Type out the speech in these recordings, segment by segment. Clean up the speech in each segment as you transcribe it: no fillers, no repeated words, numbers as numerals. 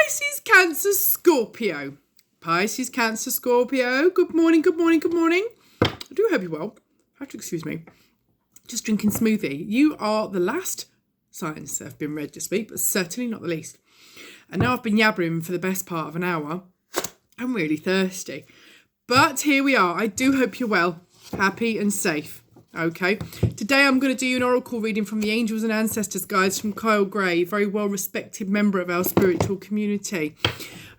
Pisces, Cancer, Scorpio. Pisces, Cancer, Scorpio. Good morning, good morning, good morning. I do hope you're well. Have to excuse me. Just drinking smoothie. You are the last signs that have been read this week, but certainly not the least. And now I've been yabbering for the best part of an hour. I'm really thirsty. But here we are. I do hope you're well, happy and safe. Okay. Today I'm going to do an oracle reading from the Angels and Ancestors Guides from Kyle Gray, very well respected member of our spiritual community.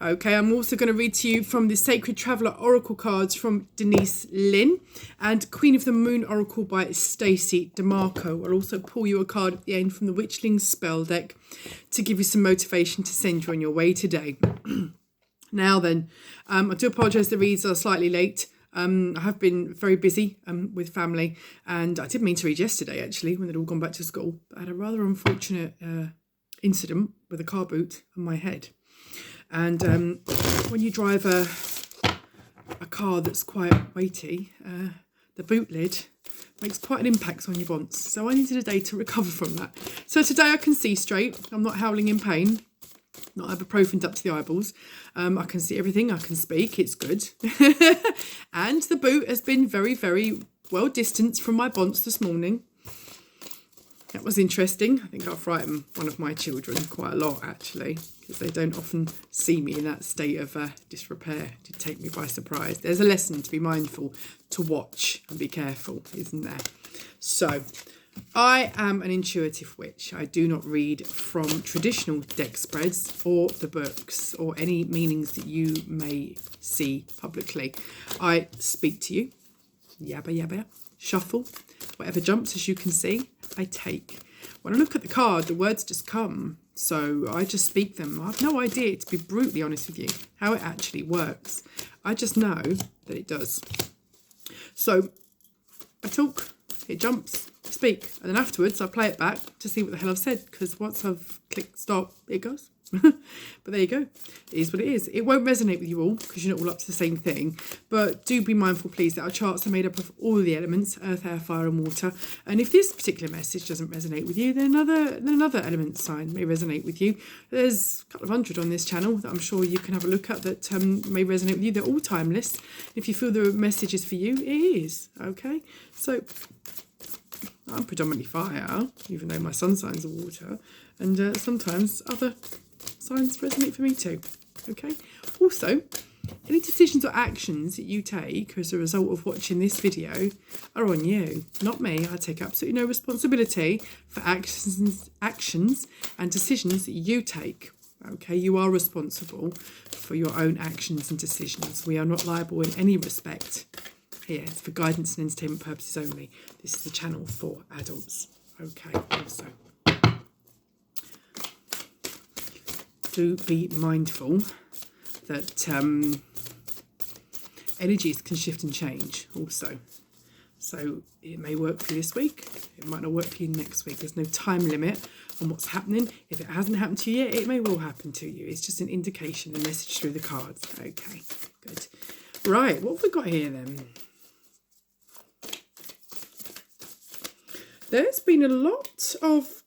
Okay, I'm also going to read to you from the Sacred Traveller Oracle cards from Denise Lynn and Queen of the Moon Oracle by Stacey DeMarco. I'll also pull you a card at the end from the Witchling Spell deck to give you some motivation to send you on your way today. Now then, I do apologise the reads are slightly late. I have been very busy with family, and I did mean to read yesterday actually when they'd all gone back to school. But I had a rather unfortunate incident with a car boot on my head. And when you drive a car that's quite weighty, the boot lid makes quite an impact on your bonds. So I needed a day to recover from that. So today I can see straight. I'm not howling in pain. Not ibuprofen up to the eyeballs. I can see everything. I can speak. It's good. And the boot has been very, very well distanced from my bonds this morning. That was interesting. I think I'll frighten one of my children quite a lot, actually, because they don't often see me in that state of disrepair. It did take me by surprise. There's a lesson to be mindful, to watch and be careful, isn't there? So, I am an intuitive witch. I do not read from traditional deck spreads or the books or any meanings that you may see publicly. I speak to you, yabba yabba, shuffle, whatever jumps as you can see, I take. When I look at the card, the words just come, so I just speak them. I have no idea, to be brutally honest with you, how it actually works. I just know that it does. So I talk, it jumps, speak, and then afterwards I play it back to see what the hell I've said, because once I've clicked stop, it goes. But there you go. It is what it is. It won't resonate with you all because you're not all up to the same thing, but do be mindful please that our charts are made up of all the elements: earth, air, fire and water. And if this particular message doesn't resonate with you, then another element sign may resonate with you. There's a couple of hundred on this channel that I'm sure you can have a look at that may resonate with you. They're all timeless. If you feel the message is for you, it is. Okay, so I'm predominantly fire, even though my sun signs are water, and sometimes other signs resonate for me too. Okay. Also, any decisions or actions that you take as a result of watching this video are on you, not me. I take absolutely no responsibility for actions and decisions that you take. Okay, you are responsible for your own actions and decisions. We are not liable in any respect. Here, it's for guidance and entertainment purposes only. This is a channel for adults. Okay, also, do be mindful that energies can shift and change also. So it may work for you this week, it might not work for you next week. There's no time limit on what's happening. If it hasn't happened to you yet, it may well happen to you. It's just an indication, a message through the cards. Okay, good. Right, what have we got here then? There's been a lot of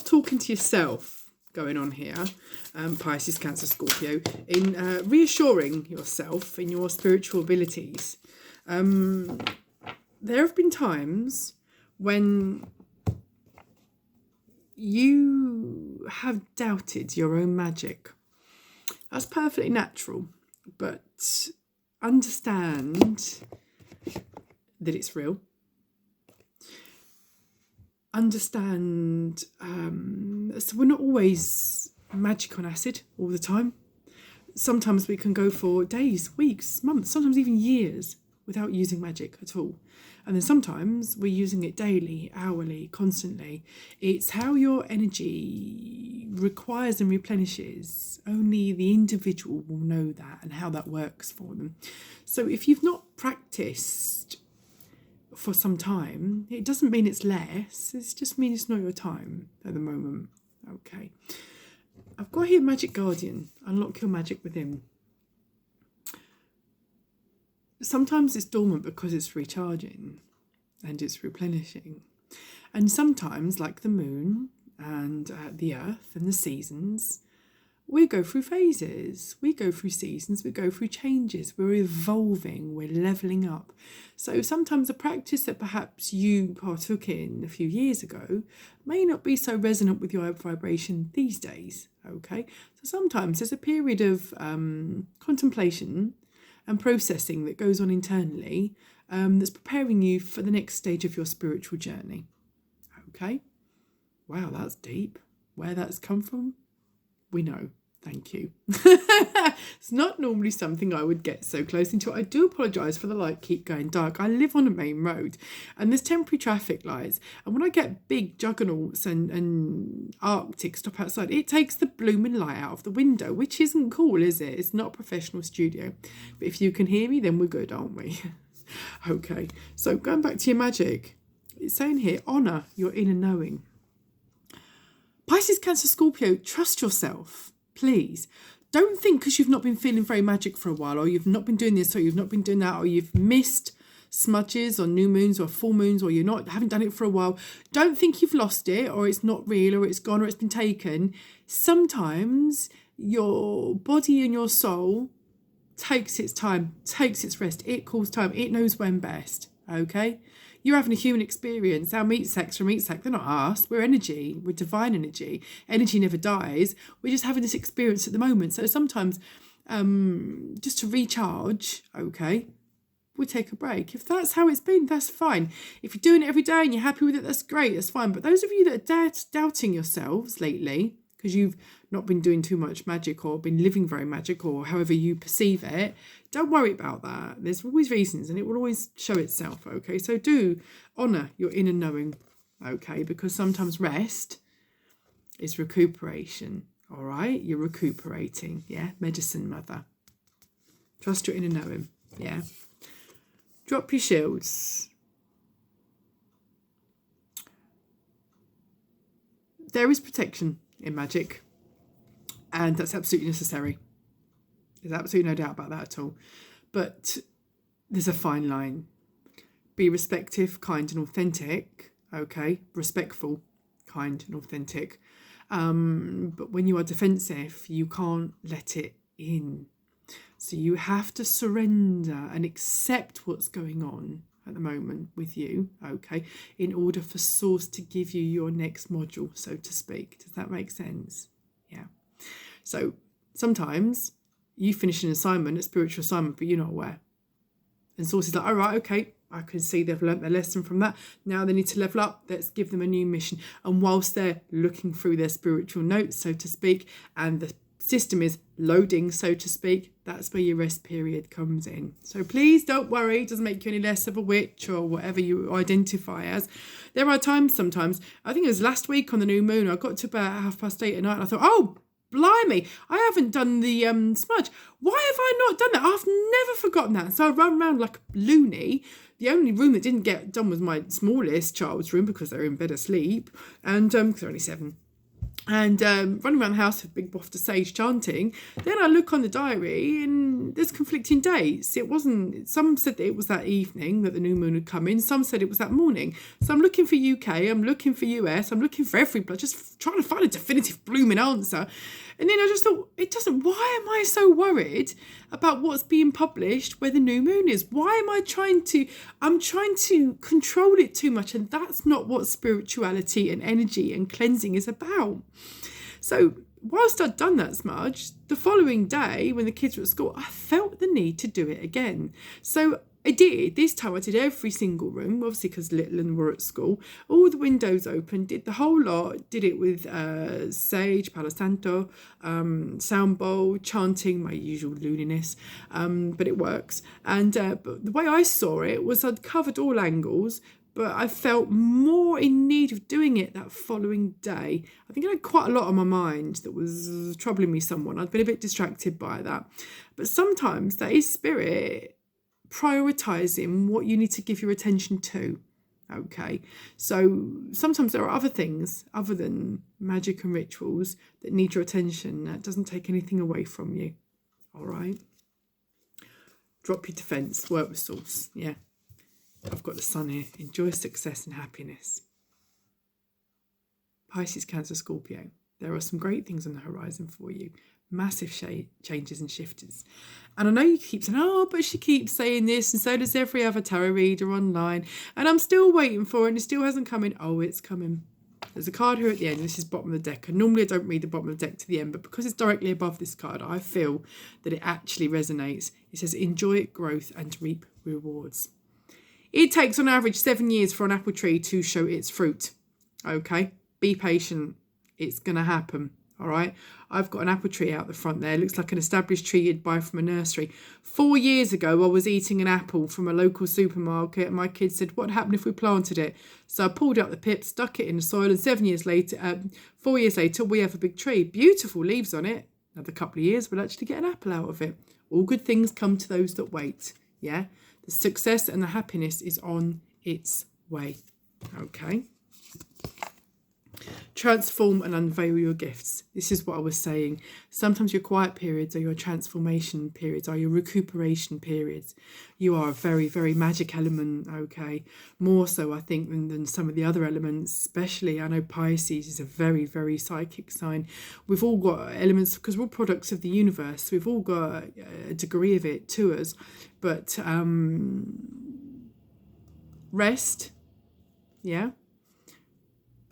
talking to yourself going on here, Pisces, Cancer, Scorpio, in reassuring yourself in your spiritual abilities. There have been times when you have doubted your own magic. That's perfectly natural, but understand that it's real. Understand, so we're not always magic on acid all the time. Sometimes we can go for days, weeks, months, sometimes even years without using magic at all. And then sometimes we're using it daily, hourly, constantly. It's how your energy requires and replenishes. Only the individual will know that and how that works for them. So if you've not practiced for some time, it doesn't mean it's less. It just means it's not your time at the moment. Okay. I've got here Magic Guardian. Unlock your magic within. Sometimes it's dormant because it's recharging and it's replenishing. And sometimes, like the moon, and the earth and the seasons, we go through phases, we go through seasons, we go through changes, we're evolving, we're levelling up. So sometimes a practice that perhaps you partook in a few years ago may not be so resonant with your vibration these days, okay? So sometimes there's a period of contemplation and processing that goes on internally that's preparing you for the next stage of your spiritual journey, okay? Wow, that's deep. Where that's come from? We know. Thank you. It's not normally something I would get so close into. I do apologise for the light keep going dark. I live on a main road and there's temporary traffic lights. And when I get big juggernauts and Arctic stop outside, it takes the blooming light out of the window, which isn't cool, is it? It's not a professional studio. But if you can hear me, then we're good, aren't we? Okay, so going back to your magic, it's saying here, honour your inner knowing. Pisces, Cancer, Scorpio, trust yourself, please. Don't think because you've not been feeling very magic for a while, or you've not been doing this, or you've not been doing that, or you've missed smudges or new moons or full moons, or haven't done it for a while. Don't think you've lost it, or it's not real, or it's gone, or it's been taken. Sometimes your body and your soul takes its time, takes its rest. It calls time. It knows when best, okay? You're having a human experience. Our meat sacks are meat sack. They're not us. We're energy. We're divine energy. Energy never dies. We're just having this experience at the moment. So sometimes just to recharge, okay, we take a break. If that's how it's been, that's fine. If you're doing it every day and you're happy with it, that's great. That's fine. But those of you that are doubting yourselves lately, because you've not been doing too much magic or been living very magic or however you perceive it, don't worry about that. There's always reasons and it will always show itself, okay? So do honour your inner knowing, okay? Because sometimes rest is recuperation, all right? You're recuperating, yeah? Medicine mother. Trust your inner knowing, yeah? Drop your shields. There is protection in magic, and that's absolutely necessary. There's absolutely no doubt about that at all. But there's a fine line. Be respectful, kind and authentic, okay? Respectful, kind and authentic. But when you are defensive, you can't let it in. So you have to surrender and accept what's going on at the moment with you, okay, in order for Source to give you your next module, so to speak. Does that make sense? Yeah. So sometimes you finish an assignment, a spiritual assignment, but you're not aware. And Source is like, all right, okay, I can see they've learnt their lesson from that. Now they need to level up. Let's give them a new mission. And whilst they're looking through their spiritual notes, so to speak, and the system is loading, so to speak, that's where your rest period comes in. So please don't worry, it doesn't make you any less of a witch or whatever you identify as. There are times sometimes, I think it was last week on the new moon, I got to about 8:30 at night and I thought, oh, blimey, I haven't done the smudge. Why have I not done that? I've never forgotten that. So I ran around like a loony. The only room that didn't get done was my smallest child's room because they're in bed asleep, and because they're only 7. And running around the house with big waft of sage chanting. Then I look on the diary and there's conflicting dates. It wasn't, some said that it was that evening that the new moon had come in. Some said it was that morning. So I'm looking for UK, I'm looking for US, I'm looking for everybody, just trying to find a definitive blooming answer. And then I just thought, why am I so worried about what's being published where the new moon is? Why am I trying to control it too much? And that's not what spirituality and energy and cleansing is about. So whilst I'd done that smudge, the following day when the kids were at school, I felt the need to do it again. So I did. This time I did every single room, obviously because little and were at school. All the windows open, did the whole lot, did it with sage, Palo Santo, sound bowl, chanting, my usual looniness, but it works. And but the way I saw it was I'd covered all angles, but I felt more in need of doing it that following day. I think I had quite a lot on my mind that was troubling me somewhat. I'd been a bit distracted by that. But sometimes that is spirit prioritising what you need to give your attention to. Okay, so sometimes there are other things other than magic and rituals that need your attention. That doesn't take anything away from you. All right, drop your defence, work with Source. Yeah, I've got the sun here. Enjoy success and happiness. Pisces, Cancer, Scorpio. There are some great things on the horizon for you. Massive changes and shifters. And I know you keep saying, oh, but she keeps saying this, and so does every other tarot reader online. And I'm still waiting for it, and it still hasn't come in. Oh, it's coming. There's a card here at the end. This is bottom of the deck. And normally I don't read the bottom of the deck to the end, but because it's directly above this card, I feel that it actually resonates. It says, enjoy growth and reap rewards. It takes on average 7 years for an apple tree to show its fruit. Okay, be patient. It's going to happen. All right. I've got an apple tree out the front there. It looks like an established tree you'd buy from a nursery. 4 years ago, I was eating an apple from a local supermarket. And my kids said, what happened if we planted it? So I pulled out the pip, stuck it in the soil. And 4 years later, we have a big tree. Beautiful leaves on it. Another couple of years, we'll actually get an apple out of it. All good things come to those that wait. Yeah. The success and the happiness is on its way. Okay. Transform and unveil your gifts. This is what I was saying. Sometimes your quiet periods are your transformation periods, are your recuperation periods. You are a very, very magic element, okay? More so, I think, than some of the other elements, especially, I know Pisces is a very, very psychic sign. We've all got elements, because we're all products of the universe. We've all got a degree of it to us. But rest, yeah?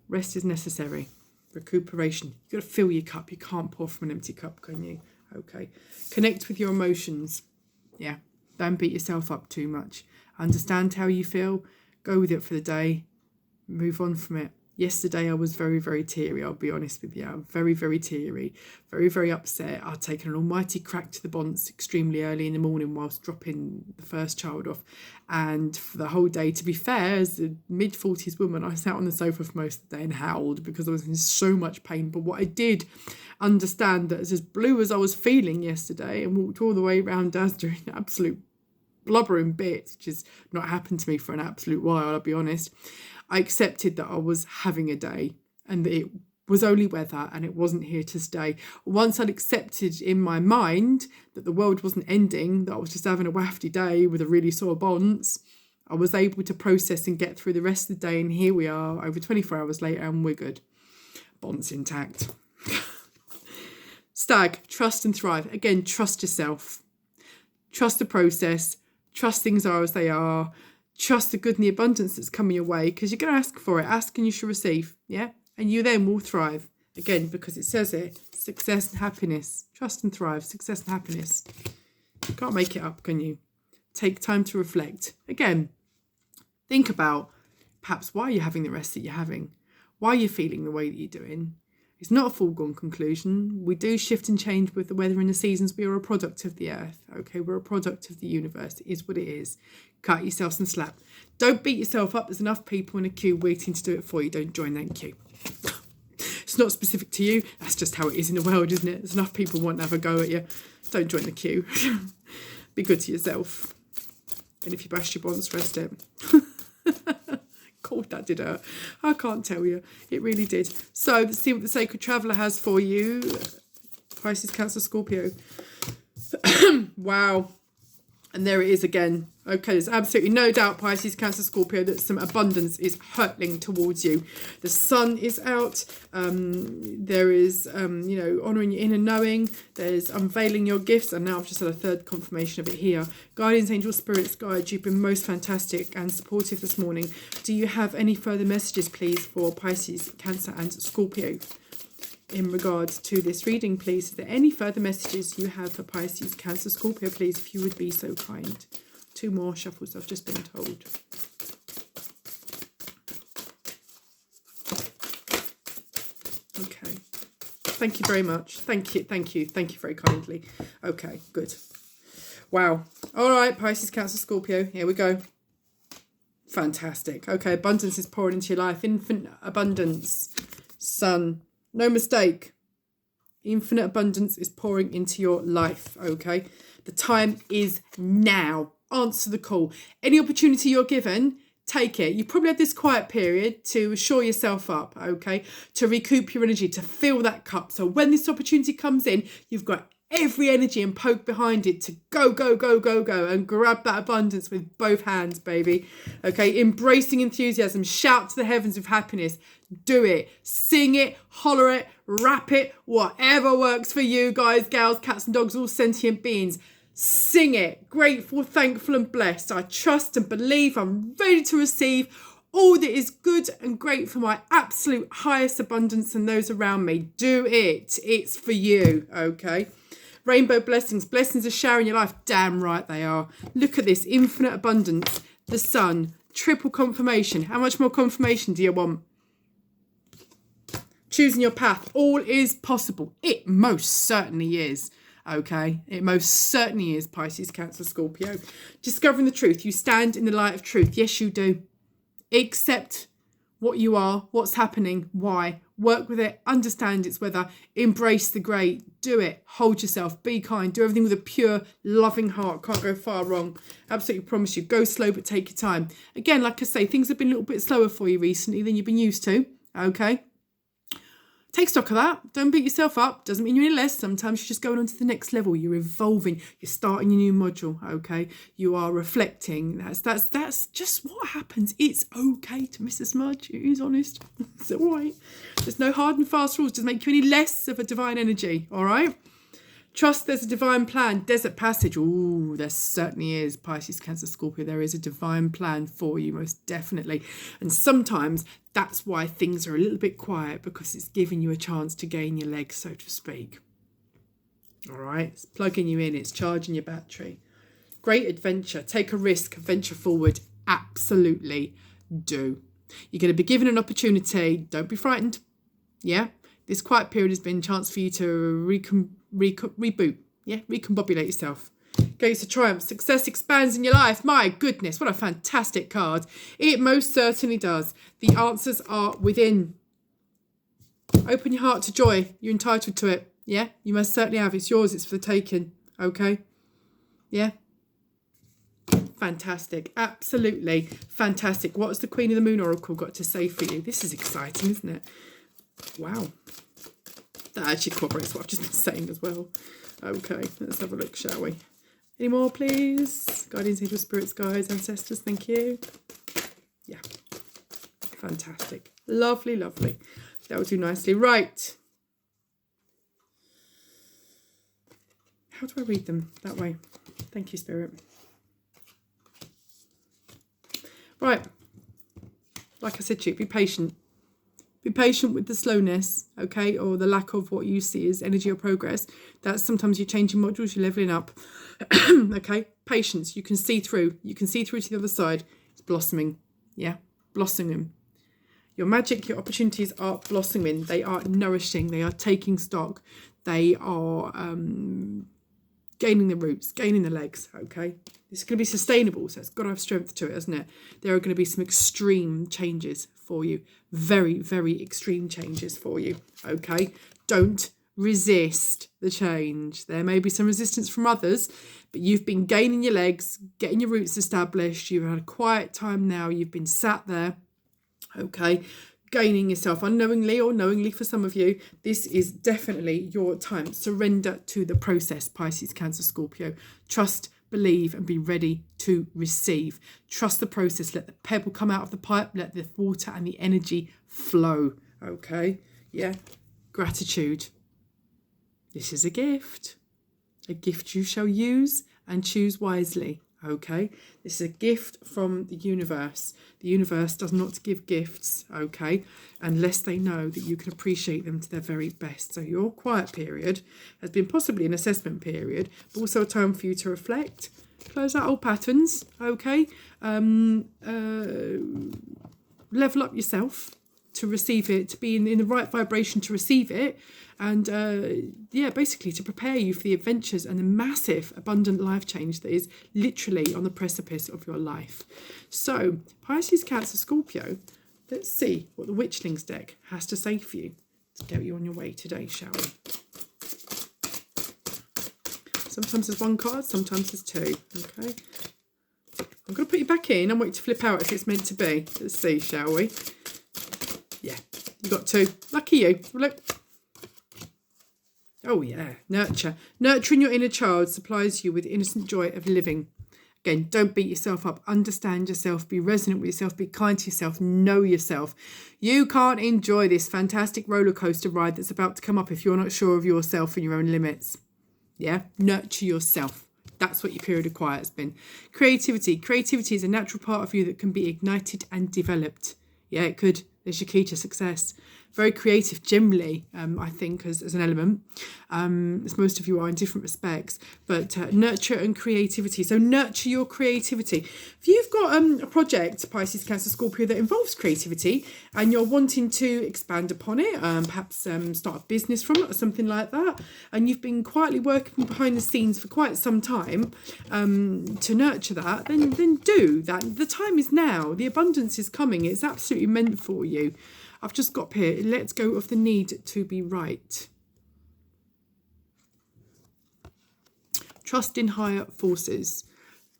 Rest is necessary. Recuperation. You've got to fill your cup. You can't pour from an empty cup, can you? Okay. Connect with your emotions. Yeah. Don't beat yourself up too much. Understand how you feel. Go with it for the day. Move on from it. Yesterday I was very, very teary, I'll be honest with you. I'm very, very teary, very, very upset. I'd taken an almighty crack to the bonds extremely early in the morning whilst dropping the first child off. And for the whole day, to be fair, as a mid-40s woman, I sat on the sofa for most of the day and howled because I was in so much pain. But what I did understand, that as blue as I was feeling yesterday, and walked all the way around Daz doing absolute blubbering bits, which has not happened to me for an absolute while, I'll be honest. I accepted that I was having a day and that it was only weather and it wasn't here to stay. Once I'd accepted in my mind that the world wasn't ending, that I was just having a wafty day with a really sore bonds, I was able to process and get through the rest of the day. And here we are over 24 hours later and we're good. Bonds intact. Stag, trust and thrive. Again, trust yourself. Trust the process. Trust things are as they are. Trust the good and the abundance that's coming your way, because you're going to ask for it. Ask and you shall receive. Yeah. And you then will thrive. Again, because it says it. Success and happiness. Trust and thrive. Success and happiness. You can't make it up, can you? Take time to reflect. Again, think about perhaps why you're having the rest that you're having. Why you're feeling the way that you're doing. It's not a foregone conclusion. We do shift and change with the weather and the seasons. We are a product of the earth. Okay, we're a product of the universe. It is what it is. Cut yourself some slack. Don't beat yourself up. There's enough people in a queue waiting to do it for you. Don't join that queue. It's not specific to you. That's just how it is in the world, isn't it? There's enough people wanting to have a go at you. Don't join the queue. Be good to yourself. And if you bash your bonds, rest it. God, that did hurt. I can't tell you. It really did. So let's see what the Sacred Traveller has for you. Pisces, Cancer, Scorpio. Wow. And there it is again. Okay, there's absolutely no doubt, Pisces, Cancer, Scorpio, that some abundance is hurtling towards you. The sun is out. There is, honouring your inner knowing. There's unveiling your gifts. And now I've just had a third confirmation of it here. Guardians, angels, spirits, guides. You've been most fantastic and supportive this morning. Do you have any further messages, please, for Pisces, Cancer and Scorpio? In regard to this reading, please, is there any further messages you have for Pisces, Cancer, Scorpio, please, if you would be so kind? 2 more shuffles, I've just been told. Okay. Thank you very much. Thank you very kindly. Okay, good. Wow. All right, Pisces, Cancer, Scorpio, here we go. Fantastic. Okay, abundance is pouring into your life. Infinite abundance. Sun. No mistake. Infinite abundance is pouring into your life, okay? The time is now. Answer the call. Any opportunity you're given, take it. You probably had this quiet period to shore yourself up, okay? To recoup your energy, to fill that cup. So when this opportunity comes in, you've got every energy and poke behind it to go, go, go, go, go, and grab that abundance with both hands, baby. Okay, embracing enthusiasm, shout to the heavens with happiness. Do it, sing it, holler it, rap it, whatever works for you, guys, gals, cats and dogs, all sentient beings. Sing it, grateful, thankful and blessed. I trust and believe I'm ready to receive all that is good and great for my absolute highest abundance and those around me. Do it. It's for you, okay? Rainbow blessings. Blessings are showering your life. Damn right they are. Look at this. Infinite abundance. The sun. Triple confirmation. How much more confirmation do you want? Choosing your path. All is possible. It most certainly is. Okay, it most certainly is, Pisces, Cancer, Scorpio. Discovering the truth. You stand in the light of truth. Yes, you do. Accept what you are, what's happening, why. Work with it, understand its weather, embrace the grey, do it, hold yourself, be kind, do everything with a pure, loving heart. Can't go far wrong. Absolutely promise you. Go slow, but take your time. Again, like I say, things have been a little bit slower for you recently than you've been used to. Okay. Take stock of that. Don't beat yourself up. Doesn't mean you're any less. Sometimes you're just going on to the next level. You're evolving. You're starting your new module. Okay. You are reflecting. That's just what happens. It's okay to miss a smudge. It is honest. It's all right. There's no hard and fast rules. Doesn't make you any less of a divine energy. All right. Trust there's a divine plan. Desert passage. Ooh, there certainly is. Pisces, Cancer, Scorpio. There is a divine plan for you, most definitely. And sometimes that's why things are a little bit quiet, because it's giving you a chance to gain your legs, so to speak. All right. It's plugging you in. It's charging your battery. Great adventure. Take a risk. Venture forward. Absolutely do. You're going to be given an opportunity. Don't be frightened. Yeah. This quiet period has been a chance for you to reboot. Yeah. Recombobulate yourself. Gates of triumph. Success expands in your life. My goodness, what a fantastic card. It most certainly does. The answers are within. Open your heart to joy. You're entitled to it. Yeah, you most certainly have. It's yours. It's for the taking. Okay. Yeah. Fantastic. Absolutely fantastic. What's the Queen of the Moon Oracle got to say for you? This is exciting, isn't it? Wow. That actually corroborates what I've just been saying as well. Okay, let's have a look, shall we? Any more, please? Guardians, angels, spirits, guides, ancestors, thank you. Yeah. Fantastic. Lovely, lovely. That will do nicely. Right. How do I read them? That way. Thank you, Spirit. Right. Like I said to you, be patient. Be patient with the slowness, okay, or the lack of what you see as energy or progress. That's sometimes you're changing modules, you're leveling up. Okay, patience. You can see through. You can see through to the other side. It's blossoming. Yeah, blossoming. Your magic, your opportunities are blossoming. They are nourishing. They are taking stock. They are gaining the roots, gaining the legs, okay? It's going to be sustainable, so it's got to have strength to it, hasn't it? There are going to be some extreme changes for you. Very, very extreme changes for you, okay? Don't resist the change. There may be some resistance from others, but you've been gaining your legs, getting your roots established. You've had a quiet time now. You've been sat there, okay? Gaining yourself unknowingly or knowingly for some of you. This is definitely your time. Surrender to the process, Pisces, Cancer, Scorpio. Trust, believe, and be ready to receive. Trust the process. Let the pebble come out of the pipe. Let the water and the energy flow. Okay? Yeah. Gratitude. This is a gift. A gift you shall use and choose wisely. Okay? This is a gift from the universe. The universe does not give gifts, okay, unless they know that you can appreciate them to their very best. So your quiet period has been possibly an assessment period, but also a time for you to reflect, close out old patterns, okay, level up yourself to receive it, to be in the right vibration to receive it, and basically to prepare you for the adventures and the massive abundant life change that is literally on the precipice of your life. So Pisces, Cancer, Scorpio, let's see what the Witchlings deck has to say for you. Let's get you on your way today, shall we? Sometimes there's one card, sometimes there's two, okay? I'm going to put you back in and wait to flip out if it's meant to be. Let's see, shall we? Yeah, you got two. Lucky you. Look. Oh yeah, nurture. Nurturing your inner child supplies you with innocent joy of living. Again, don't beat yourself up. Understand yourself. Be resonant with yourself. Be kind to yourself. Know yourself. You can't enjoy this fantastic roller coaster ride that's about to come up if you're not sure of yourself and your own limits. Yeah? Nurture yourself. That's what your period of quiet has been. Creativity. Creativity is a natural part of you that can be ignited and developed. Yeah, it could. There's your key to success. Very creative generally, I think, as an element, as most of you are in different respects, but nurture and creativity. So nurture your creativity. If you've got a project, Pisces, Cancer, Scorpio, that involves creativity and you're wanting to expand upon it, perhaps start a business from it or something like that, and you've been quietly working behind the scenes for quite some time to nurture that, then do that. The time is now. The abundance is coming. It's absolutely meant for you. I've just got here, let's go of the need to be right. Trust in higher forces.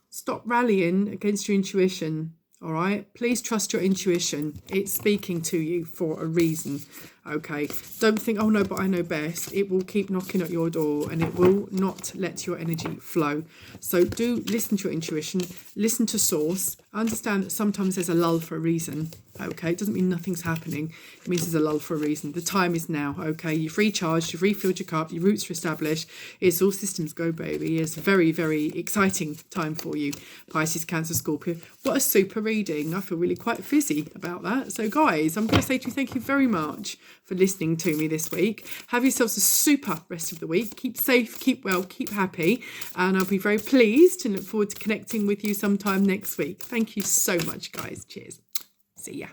Stop rallying against your intuition, all right? Please trust your intuition. It's speaking to you for a reason, okay? Don't think, oh no, but I know best. It will keep knocking at your door and it will not let your energy flow. So do listen to your intuition, listen to source. Understand that sometimes there's a lull for a reason. Okay, it doesn't mean nothing's happening. It means there's a lull for a reason. The time is now, okay? You've recharged, you've refilled your cup, your roots are established. It's all systems go, baby. It's a very, very exciting time for you, Pisces, Cancer, Scorpio. What a super reading. I feel really quite fizzy about that. So, guys, I'm going to say to you, thank you very much for listening to me this week. Have yourselves a super rest of the week. Keep safe, keep well, keep happy. And I'll be very pleased and look forward to connecting with you sometime next week. Thank you so much, guys. Cheers. See ya.